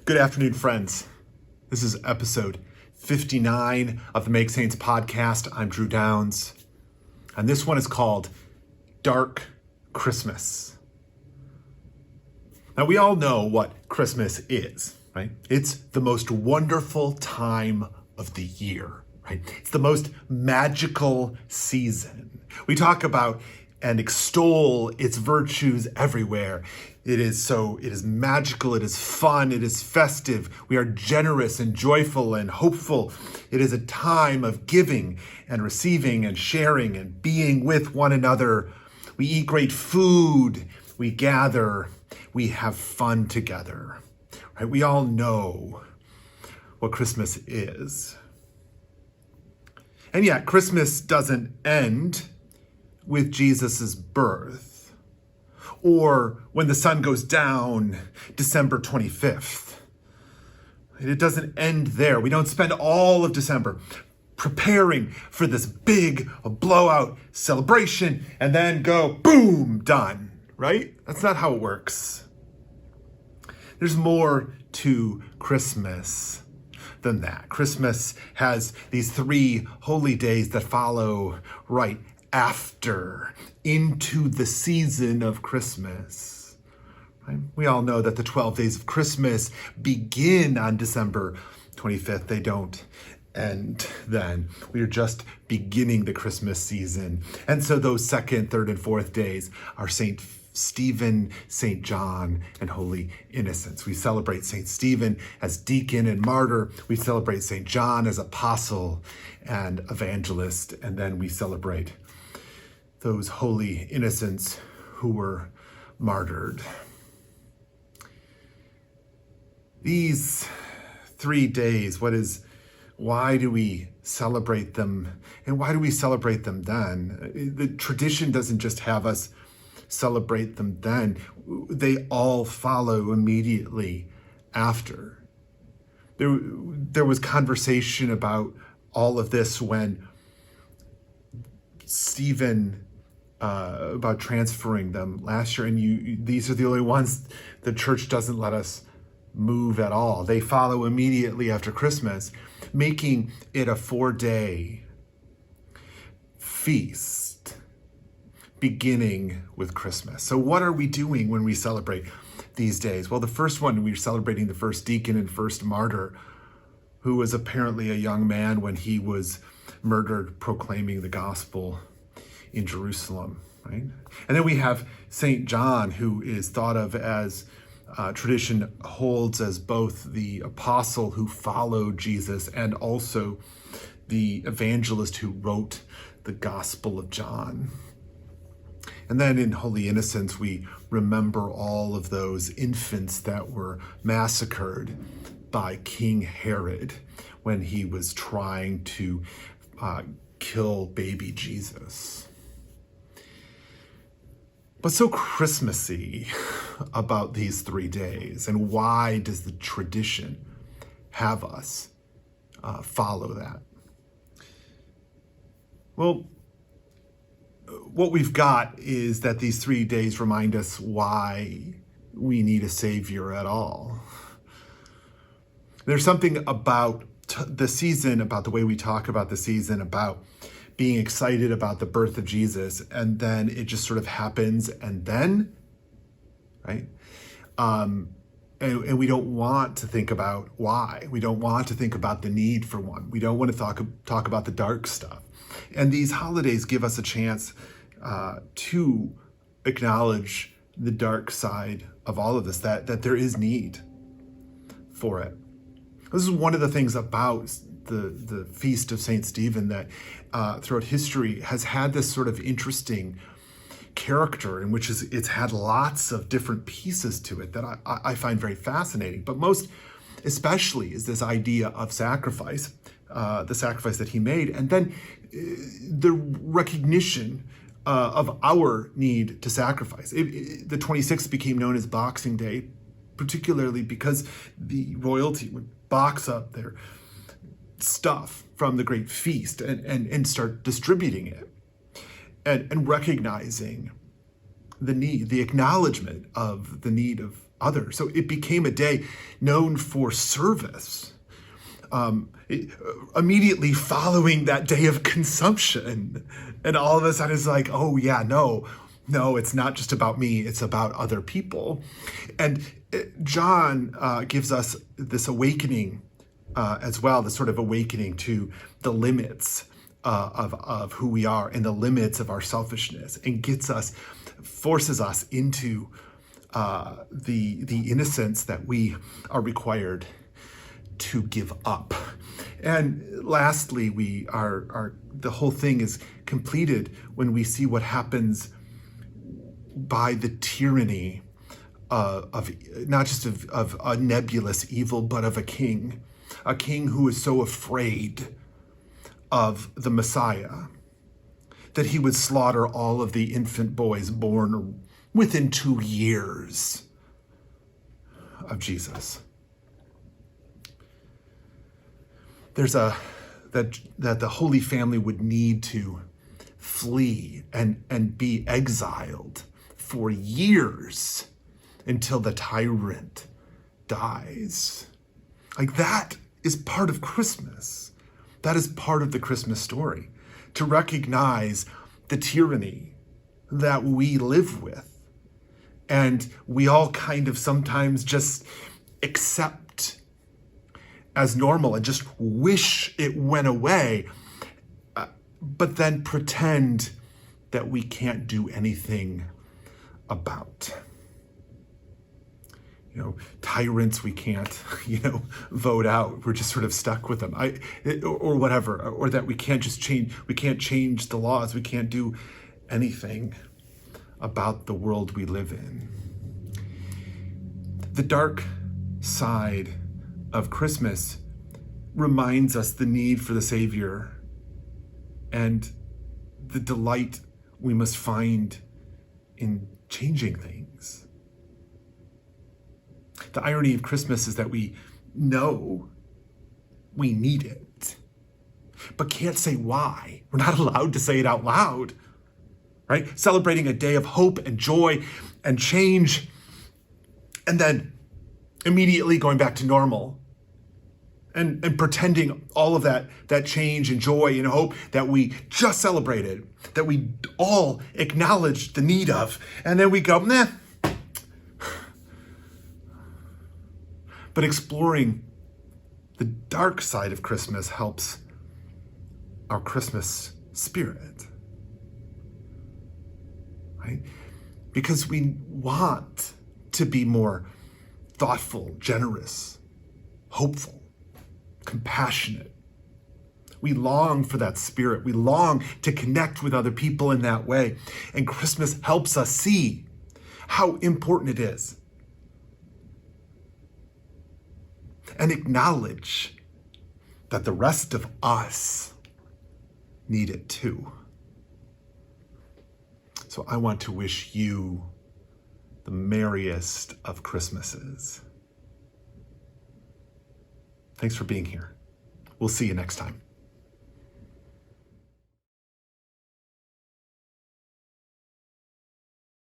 Good afternoon, friends. This is episode 59 of the Make Saints podcast. I'm Drew Downs, and this one is called Dark Christmas. Now, we all know what Christmas is, right? It's the most wonderful time of the year, right? It's the most magical season. We talk about and extol its virtues everywhere. It is magical, it is fun, it is festive. We are generous and joyful and hopeful. It is a time of giving and receiving and sharing and being with one another. We eat great food, we gather, we have fun together. Right? We all know what Christmas is. And yet, Christmas doesn't end with Jesus's birth, or when the sun goes down December 25th. It doesn't end there. We don't spend all of December preparing for this big blowout celebration and then go, boom, done, right? That's not how it works. There's more to Christmas than that. Christmas has these 3 holy days that follow right after, into the season of Christmas. Right? We all know that the 12 days of Christmas begin on December 25th. They don't end then. We are just beginning the Christmas season. And so those 2nd, 3rd, and 4th days are St. Stephen, St. John, and Holy Innocents. We celebrate St. Stephen as deacon and martyr. We celebrate St. John as apostle and evangelist. And then we celebrate those holy innocents who were martyred. These 3 days, why do we celebrate them? And why do we celebrate them then? The tradition doesn't just have us celebrate them then. They all follow immediately after. There was conversation about all of this when Stephen about transferring them last year, and these are the only ones the church doesn't let us move at all. They follow immediately after Christmas, making it a 4-day feast beginning with Christmas. So what are we doing when we celebrate these days? Well, the first one, we're celebrating the first deacon and first martyr, who was apparently a young man when he was murdered proclaiming the gospel in Jerusalem, right? And then we have St. John, who is thought of as tradition holds as both the apostle who followed Jesus and also the evangelist who wrote the Gospel of John. And then in Holy Innocents, we remember all of those infants that were massacred by King Herod when he was trying to kill baby Jesus. What's so Christmassy about these 3 days, and why does the tradition have us follow that? Well, what we've got is that these 3 days remind us why we need a savior at all. There's something about the season, about the way we talk about the season, about being excited about the birth of Jesus, and then it just sort of happens, and then, right? And we don't want to think about why. We don't want to think about the need for one. We don't want to talk about the dark stuff. And these holidays give us a chance to acknowledge the dark side of all of this, that there is need for it. This is one of the things about the Feast of St. Stephen that throughout history has had this sort of interesting character in which it's had lots of different pieces to it that I find very fascinating. But most especially is this idea of sacrifice, the sacrifice that he made, and then the recognition of our need to sacrifice. The 26th became known as Boxing Day, particularly because the royalty would box up their stuff from the great feast and start distributing it and recognizing the need, the acknowledgement of the need others. So it became a day known for service. Immediately following that day of consumption. And all of a sudden it's like, oh yeah, no, it's not just about me, it's about other people. And John gives us this awakening as well, this sort of awakening to the limits of who we are and the limits of our selfishness, and forces us into the innocence that we are required to give up. And lastly, the whole thing is completed when we see what happens by the tyranny of not just of a nebulous evil, but of a king who is so afraid of the Messiah that he would slaughter all of the infant boys born within 2 years of Jesus. There's that the Holy Family would need to flee and be exiled for years until the tyrant dies. Like, that is part of Christmas. That is part of the Christmas story, to recognize the tyranny that we live with. And we all kind of sometimes just accept as normal and just wish it went away, but then pretend that we can't do anything about. Tyrants we can't, vote out. We're just sort of stuck with them, or whatever, or that we can't change the laws. We can't do anything about the world we live in. The dark side of Christmas reminds us the need for the Savior and the delight we must find in changing things. The irony of Christmas is that we know we need it, but can't say why. We're not allowed to say it out loud, right? Celebrating a day of hope and joy and change, and then immediately going back to normal and pretending all of that change and joy and hope that we just celebrated, that we all acknowledged the need of, and then we go, nah. But exploring the dark side of Christmas helps our Christmas spirit, right? Because we want to be more thoughtful, generous, hopeful, compassionate. We long for that spirit. We long to connect with other people in that way. And Christmas helps us see how important it is, and acknowledge that the rest of us need it too. So I want to wish you the merriest of Christmases. Thanks for being here. We'll see you next time.